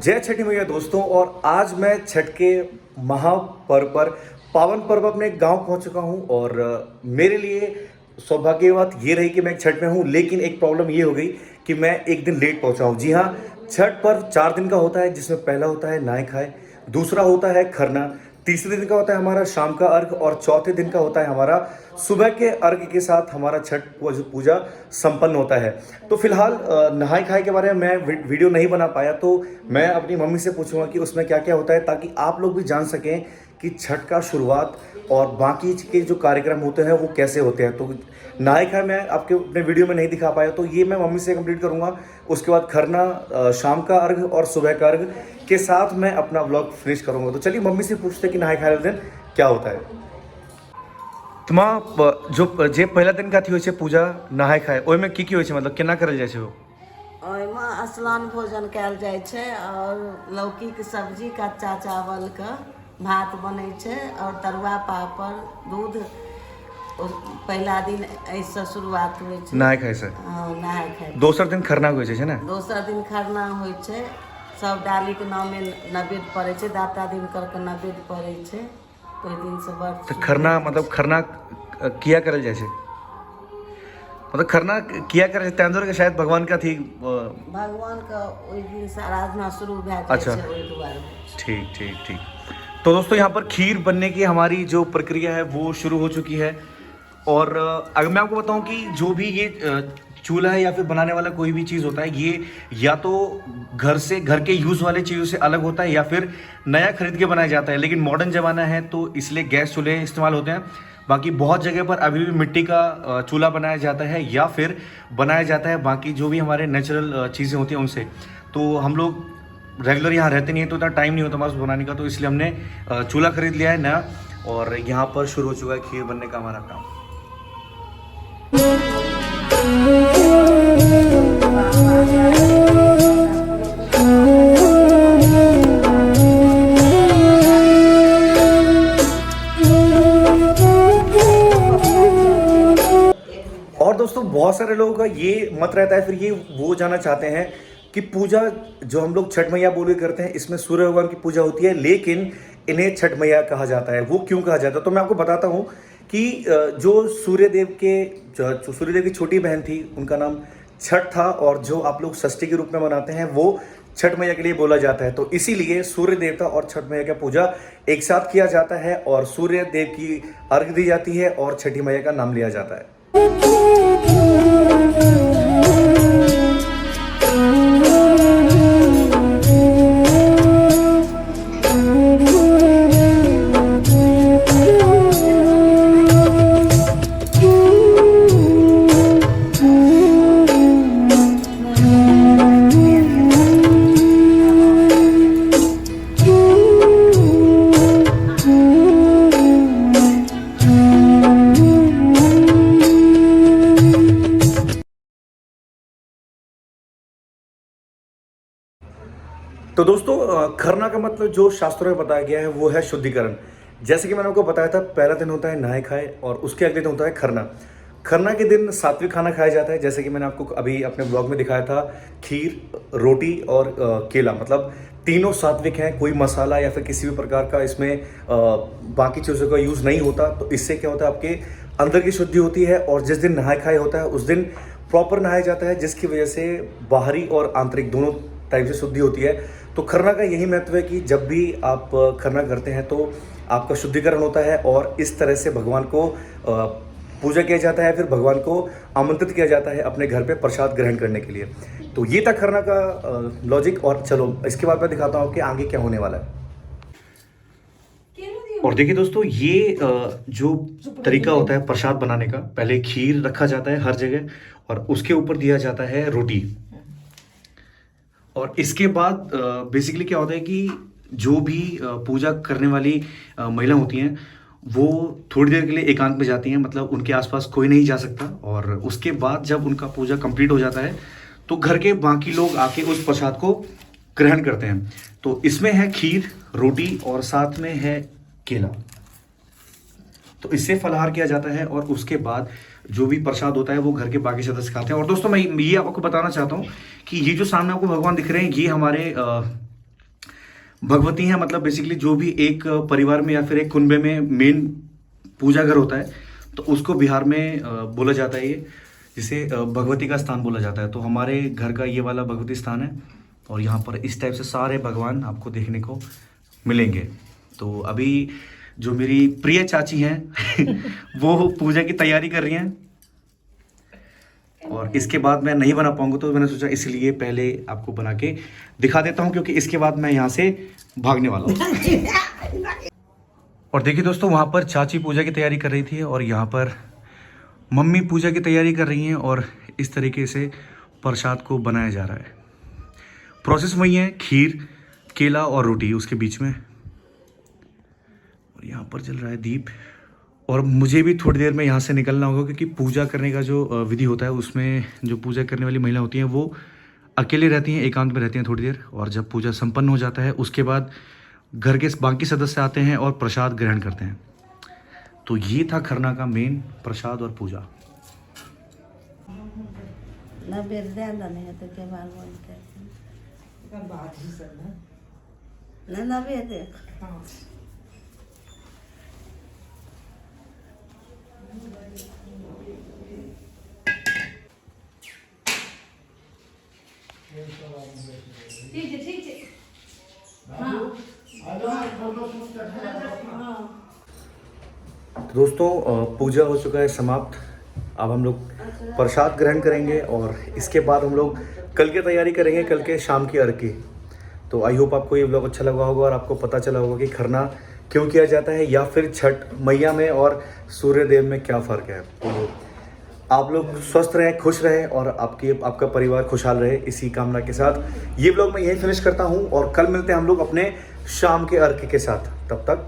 जय छठी मैया दोस्तों। और आज मैं छठ के महापर्व पर पावन पर्व अपने गांव पहुंच चुका हूं। और मेरे लिए सौभाग्य की बात ये रही कि मैं छठ में हूं, लेकिन एक प्रॉब्लम ये हो गई कि मैं एक दिन लेट पहुंचा हूं। जी हाँ, छठ पर्व 4 दिन का होता है, जिसमें पहला होता है नहाय खाए, दूसरा होता है खरना, तीसरे दिन का होता है हमारा शाम का अर्घ और चौथे दिन का होता है हमारा सुबह के अर्घ के साथ हमारा छठ पूजा संपन्न होता है। तो फिलहाल नहाय खाए के बारे में मैं वीडियो नहीं बना पाया, तो मैं अपनी मम्मी से पूछूंगा कि उसमें क्या क्या होता है, ताकि आप लोग भी जान सकें कि छठ का शुरुआत और बाकी के जो कार्यक्रम होते हैं वो कैसे होते हैं। तो नहाय खाए मैं आपके अपने वीडियो में नहीं दिखा पाया, तो ये मैं मम्मी से कंप्लीट करूंगा। उसके बाद खरना, शाम का अर्घ और सुबह का अर्घ के साथ मैं अपना व्लॉग फिनिश करूंगा। तो चलिए मम्मी से पूछते हैं कि नहाय खाए वाले दिन क्या होता है। तुम्हारा जो जे पहला दिन का थी वैसे पूजा नहाय खाए, ओहिमे की होइ छै, मतलब केना करल जाइ छै? ओहिमे स्नान भोजन कयल जाइ छै और लौकी के सब्जी, कच्चा चावल के भात बनै छै और तरुआ पापड़ दूध। और पहला दिन ऐसे शुरुआत होइ छै नहाय खाए से। नहाय खाय। दोसर दिन खरना होइ छै ना? दोसर दिन खरना होइ छै, सब डाली के नामे नैवेद्य पड़ै छै, दाता दिन करके नैवेद्य पड़ै छै। ओहि दिन से व्रत। तो खरना मतलब खरना किया करल जाइ छै, मतलब खरना किया करे तेंदुर के शायद भगवान का थी, भगवान का ओहि दिन से आराधना शुरू भए जाइ अच्छा। छै ओहि दुआरे। ठीक ठीक ठीक। तो दोस्तों यहाँ पर खीर बनने की हमारी जो प्रक्रिया है वो शुरू हो चुकी है। और अगर मैं आपको बताऊं कि जो भी ये चूल्हा है या फिर बनाने वाला कोई भी चीज़ होता है, ये या तो घर के यूज़ वाले चीज़ों से अलग होता है या फिर नया खरीद के बनाया जाता है। लेकिन मॉडर्न ज़माना है तो इसलिए गैस चूल्हे इस्तेमाल होते हैं। बाकी बहुत जगह पर अभी भी मिट्टी का चूल्हा बनाया जाता है या फिर बनाया जाता है बाकी जो भी हमारे नेचुरल चीज़ें होती हैं उनसे। तो हम लोग रेगुलर यहाँ रहते नहीं है तो इतना टाइम नहीं होता हमारे पास बनाने का, तो इसलिए हमने चूल्हा खरीद लिया है नया। और यहाँ पर शुरू हो चुका है खीर बनने का हमारा काम। और दोस्तों बहुत सारे लोगों का ये मत रहता है, फिर ये वो जानना चाहते हैं कि पूजा जो हम लोग छठ मैया बोल के करते हैं, इसमें सूर्य भगवान की पूजा होती है, लेकिन इन्हें छठ मैया कहा जाता है। वो क्यों कहा जाता है? तो मैं आपको बताता हूँ कि जो सूर्यदेव की छोटी बहन थी, उनका नाम छठ था, और जो आप लोग षष्ठी के रूप में मनाते हैं वो छठ मैया के लिए बोला जाता है। तो इसीलिए सूर्य देवता और छठ मैया का पूजा एक साथ किया जाता है और सूर्य देव की अर्घ दी जाती है और छठी मैया का नाम लिया जाता है। तो दोस्तों खरना का मतलब जो शास्त्रों में बताया गया है वो है शुद्धिकरण। जैसे कि मैंने आपको बताया था, पहला दिन होता है नहाय खाए और उसके अगले दिन होता है खरना। खरना के दिन सात्विक खाना खाया जाता है, जैसे कि मैंने आपको अभी अपने ब्लॉग में दिखाया था। खीर, रोटी और केला, मतलब तीनों सात्विक हैं। कोई मसाला या फिर किसी भी प्रकार का इसमें बाकी चीज़ों का यूज़ नहीं होता। तो इससे क्या होता है, आपके अंदर की शुद्धि होती है। और जिस दिन नहाय खाए होता है उस दिन प्रॉपर नहाया जाता है, जिसकी वजह से बाहरी और आंतरिक दोनों टाइप से शुद्धि होती है। तो खरना का यही महत्व है कि जब भी आप खरना करते हैं तो आपका शुद्धिकरण होता है और इस तरह से भगवान को पूजा किया जाता है, फिर भगवान को आमंत्रित किया जाता है अपने घर पे प्रसाद ग्रहण करने के लिए। तो ये था खरना का लॉजिक। और चलो इसके बाद मैं दिखाता हूँ कि आगे क्या होने वाला है। और देखिए दोस्तों, ये जो तरीका होता है प्रसाद बनाने का, पहले खीर रखा जाता है हर जगह और उसके ऊपर दिया जाता है रोटी। और इसके बाद बेसिकली क्या होता है कि जो भी पूजा करने वाली महिला होती हैं वो थोड़ी देर के लिए एकांत में जाती हैं, मतलब उनके आसपास कोई नहीं जा सकता। और उसके बाद जब उनका पूजा कंप्लीट हो जाता है तो घर के बाकी लोग आके उस प्रसाद को ग्रहण करते हैं। तो इसमें है खीर, रोटी और साथ में है केला। तो इससे फलाहार किया जाता है और उसके बाद जो भी प्रसाद होता है वो घर के बाकी सदस्य खाते हैं। और दोस्तों मैं ये आपको बताना चाहता हूँ कि ये जो सामने आपको भगवान दिख रहे हैं, ये हमारे भगवती हैं, मतलब बेसिकली जो भी एक परिवार में या फिर एक कुनबे में मेन पूजा घर होता है तो उसको बिहार में बोला जाता है ये, जिसे भगवती का स्थान बोला जाता है। तो हमारे घर का ये वाला भगवती स्थान है और यहाँ पर इस टाइप से सारे भगवान आपको देखने को मिलेंगे। तो अभी जो मेरी प्रिय चाची हैं वो पूजा की तैयारी कर रही हैं और इसके बाद मैं नहीं बना पाऊंगा, तो मैंने सोचा इसलिए पहले आपको बना के दिखा देता हूं, क्योंकि इसके बाद मैं यहाँ से भागने वाला हूँ। और देखिए दोस्तों, वहाँ पर चाची पूजा की तैयारी कर रही थी और यहाँ पर मम्मी पूजा की तैयारी कर रही हैं और इस तरीके से प्रसाद को बनाया जा रहा है। प्रोसेस वही है, खीर, केला और रोटी उसके बीच में, और यहाँ पर जल रहा है दीप। और मुझे भी थोड़ी देर में यहाँ से निकलना होगा, क्योंकि पूजा करने का जो विधि होता है उसमें जो पूजा करने वाली महिला होती हैं वो अकेले रहती हैं, एकांत में रहती हैं थोड़ी देर, और जब पूजा संपन्न हो जाता है उसके बाद घर के बाकी सदस्य आते हैं और प्रसाद ग्रहण करते हैं। तो ये था खरना का मेन, प्रसाद और पूजा। तो दोस्तों पूजा हो चुका है समाप्त। अब हम लोग प्रसाद ग्रहण करेंगे और इसके बाद हम लोग कल की तैयारी करेंगे, कल के शाम की अर्घ की। तो आई होप आपको ये व्लॉग अच्छा लगा होगा और आपको पता चला होगा कि खरना क्यों किया जाता है या फिर छठ मैया में और सूर्य देव में क्या फ़र्क है। तो आप लोग स्वस्थ रहें, खुश रहें और आपका परिवार खुशहाल रहे, इसी कामना के साथ ये व्लॉग मैं यहीं फिनिश करता हूँ और कल मिलते हैं हम लोग अपने शाम के अर्घ के साथ। तब तक